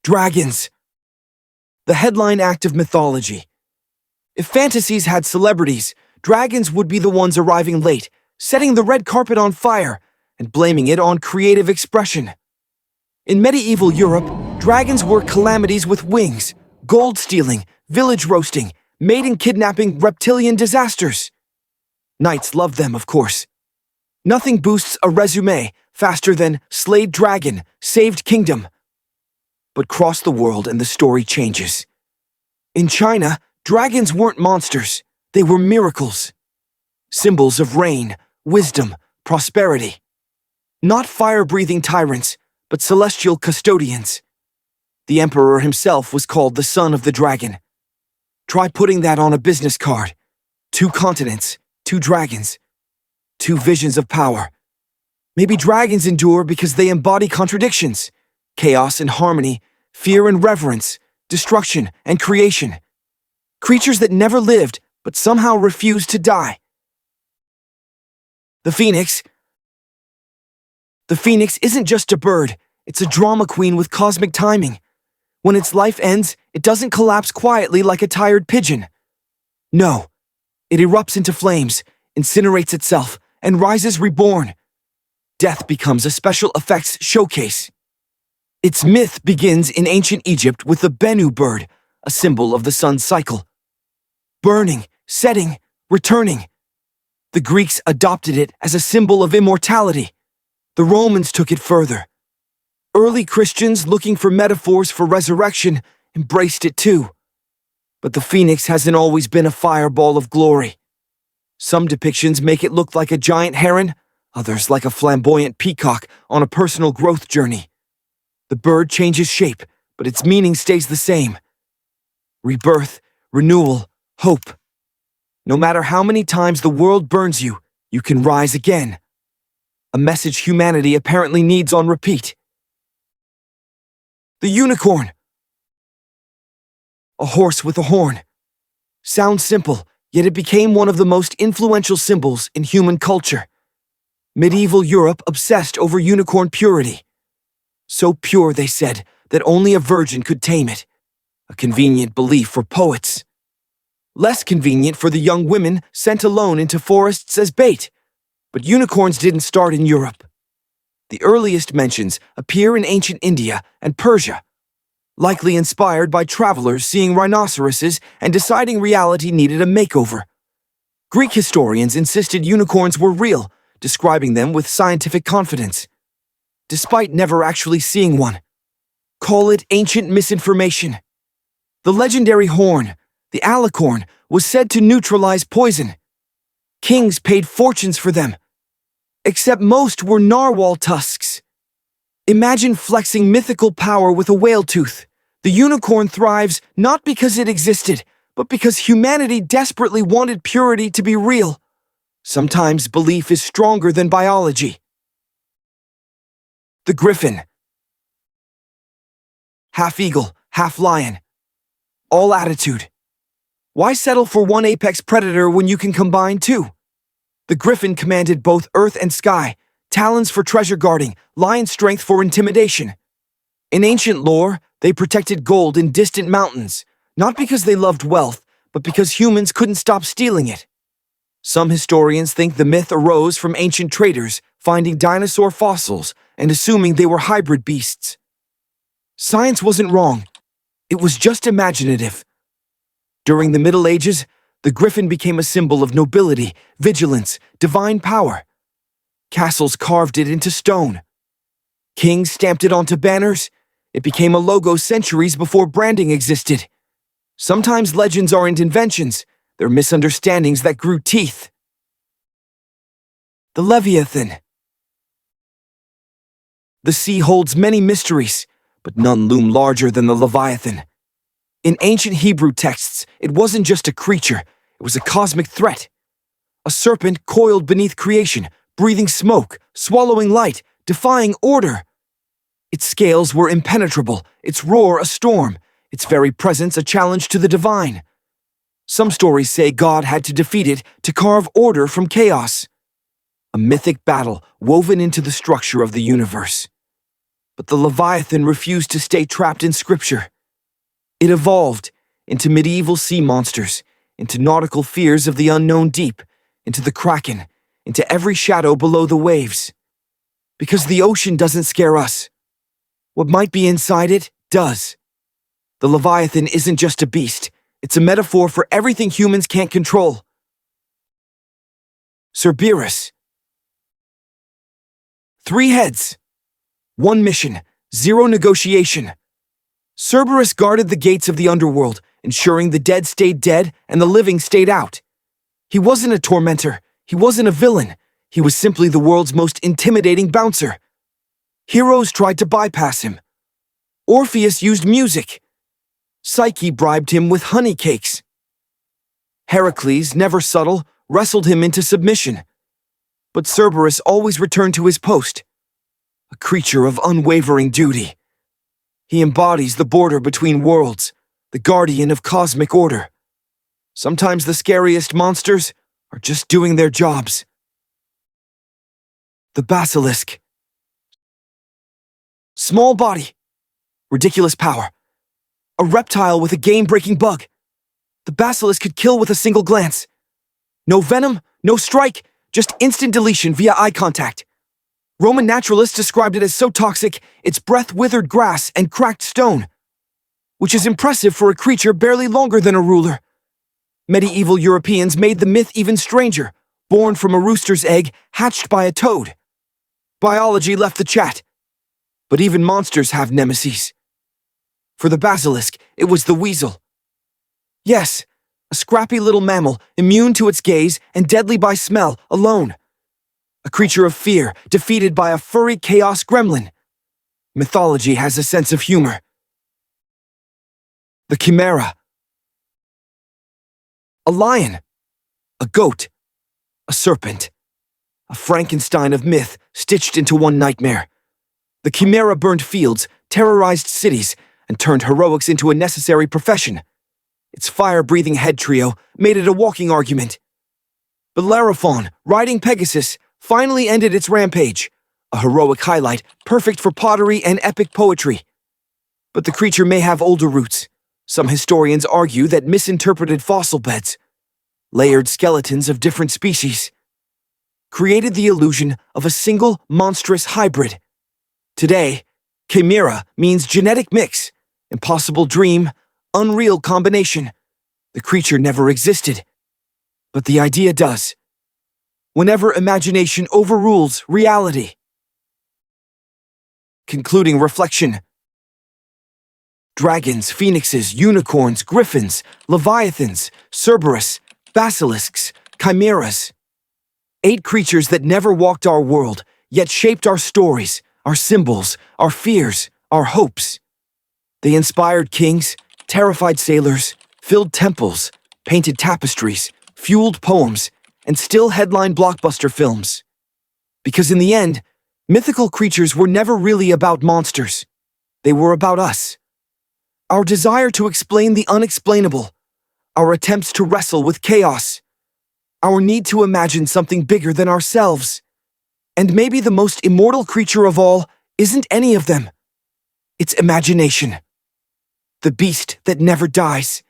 Dragons. The headline act of mythology. If fantasies had celebrities, dragons would be the ones arriving late, setting the red carpet on fire, and blaming it on creative expression. In medieval Europe, dragons were calamities with wings, gold stealing, village roasting, maiden kidnapping, reptilian disasters. Knights loved them, of course. Nothing boosts a resume faster than slayed dragon, saved kingdom. But cross the world and the story changes. In China, dragons weren't monsters, they were miracles. Symbols of rain, wisdom, prosperity. Not fire-breathing tyrants, but celestial custodians. The emperor himself was called the son of the dragon. Try putting that on a business card. 2 continents, 2 dragons, 2 visions of power. Maybe dragons endure because they embody contradictions, chaos and harmony, fear and reverence, destruction and creation. Creatures that never lived, but somehow refused to die. The phoenix. The phoenix isn't just a bird, it's a drama queen with cosmic timing. When its life ends, it doesn't collapse quietly like a tired pigeon. No, it erupts into flames, incinerates itself, and rises reborn. Death becomes a special effects showcase. Its myth begins in ancient Egypt with the Bennu bird, a symbol of the sun's cycle. Burning, setting, returning. The Greeks adopted it as a symbol of immortality. The Romans took it further. Early Christians, looking for metaphors for resurrection, embraced it too. But the phoenix hasn't always been a fireball of glory. Some depictions make it look like a giant heron, others like a flamboyant peacock on a personal growth journey. The bird changes shape, but its meaning stays the same. Rebirth, renewal, hope. No matter how many times the world burns you, you can rise again. A message humanity apparently needs on repeat. The unicorn. A horse with a horn. Sounds simple, yet it became one of the most influential symbols in human culture. Medieval Europe obsessed over unicorn purity. So pure, they said, that only a virgin could tame it. A convenient belief for poets. Less convenient for the young women sent alone into forests as bait. But unicorns didn't start in Europe. The earliest mentions appear in ancient India and Persia, likely inspired by travelers seeing rhinoceroses and deciding reality needed a makeover. Greek historians insisted unicorns were real, describing them with scientific confidence, despite never actually seeing one. Call it ancient misinformation. The legendary horn, the alicorn, was said to neutralize poison. Kings paid fortunes for them. Except most were narwhal tusks. Imagine flexing mythical power with a whale tooth. The unicorn thrives not because it existed, but because humanity desperately wanted purity to be real. Sometimes belief is stronger than biology. The griffin. Half eagle, half lion. All attitude. Why settle for one apex predator when you can combine 2? The griffin commanded both earth and sky, talons for treasure guarding, lion strength for intimidation. In ancient lore, they protected gold in distant mountains, not because they loved wealth, but because humans couldn't stop stealing it. Some historians think the myth arose from ancient traders finding dinosaur fossils and assuming they were hybrid beasts. Science wasn't wrong. It was just imaginative. During the Middle Ages, the griffin became a symbol of nobility, vigilance, divine power. Castles carved it into stone. Kings stamped it onto banners. It became a logo centuries before branding existed. Sometimes legends aren't inventions, they're misunderstandings that grew teeth. The Leviathan. The sea holds many mysteries, but none loom larger than the Leviathan. In ancient Hebrew texts, it wasn't just a creature, it was a cosmic threat. A serpent coiled beneath creation, breathing smoke, swallowing light, defying order. Its scales were impenetrable, its roar a storm, its very presence a challenge to the divine. Some stories say God had to defeat it to carve order from chaos. A mythic battle woven into the structure of the universe. But the Leviathan refused to stay trapped in scripture. It evolved into medieval sea monsters, into nautical fears of the unknown deep, into the kraken, into every shadow below the waves. Because the ocean doesn't scare us. What might be inside it does. The Leviathan isn't just a beast, it's a metaphor for everything humans can't control. Cerberus. 3 heads. 1 mission, 0 negotiation. Cerberus guarded the gates of the underworld, ensuring the dead stayed dead and the living stayed out. He wasn't a tormentor, he wasn't a villain, he was simply the world's most intimidating bouncer. Heroes tried to bypass him. Orpheus used music. Psyche bribed him with honey cakes. Heracles, never subtle, wrestled him into submission. But Cerberus always returned to his post, a creature of unwavering duty. He embodies the border between worlds, the guardian of cosmic order. Sometimes the scariest monsters are just doing their jobs. The Basilisk. Small body, ridiculous power. A reptile with a game-breaking bug. The Basilisk could kill with a single glance. No venom, no strike, just instant deletion via eye contact. Roman naturalists described it as so toxic, its breath withered grass and cracked stone, which is impressive for a creature barely longer than a ruler. Medieval Europeans made the myth even stranger, born from a rooster's egg hatched by a toad. Biology left the chat. But even monsters have nemesis. For the Basilisk, it was the weasel. Yes, a scrappy little mammal, immune to its gaze and deadly by smell alone. A creature of fear, defeated by a furry chaos gremlin. Mythology has a sense of humor. The Chimera. A lion. A goat. A serpent. A Frankenstein of myth stitched into one nightmare. The Chimera burned fields, terrorized cities, and turned heroics into a necessary profession. Its fire-breathing head trio made it a walking argument. Bellerophon, riding Pegasus, finally ended its rampage, a heroic highlight perfect for pottery and epic poetry. But the creature may have older roots. Some historians argue that misinterpreted fossil beds, layered skeletons of different species, created the illusion of a single monstrous hybrid. Today, Chimera means genetic mix, impossible dream, unreal combination. The creature never existed, but the idea does. Whenever imagination overrules reality. Concluding reflection. Dragons, phoenixes, unicorns, griffins, leviathans, Cerberus, basilisks, chimeras. 8 creatures that never walked our world, yet shaped our stories, our symbols, our fears, our hopes. They inspired kings, terrified sailors, filled temples, painted tapestries, fueled poems, and still headline blockbuster films. Because in the end, mythical creatures were never really about monsters. They were about us. Our desire to explain the unexplainable, our attempts to wrestle with chaos, our need to imagine something bigger than ourselves. And maybe the most immortal creature of all isn't any of them. It's imagination. The beast that never dies.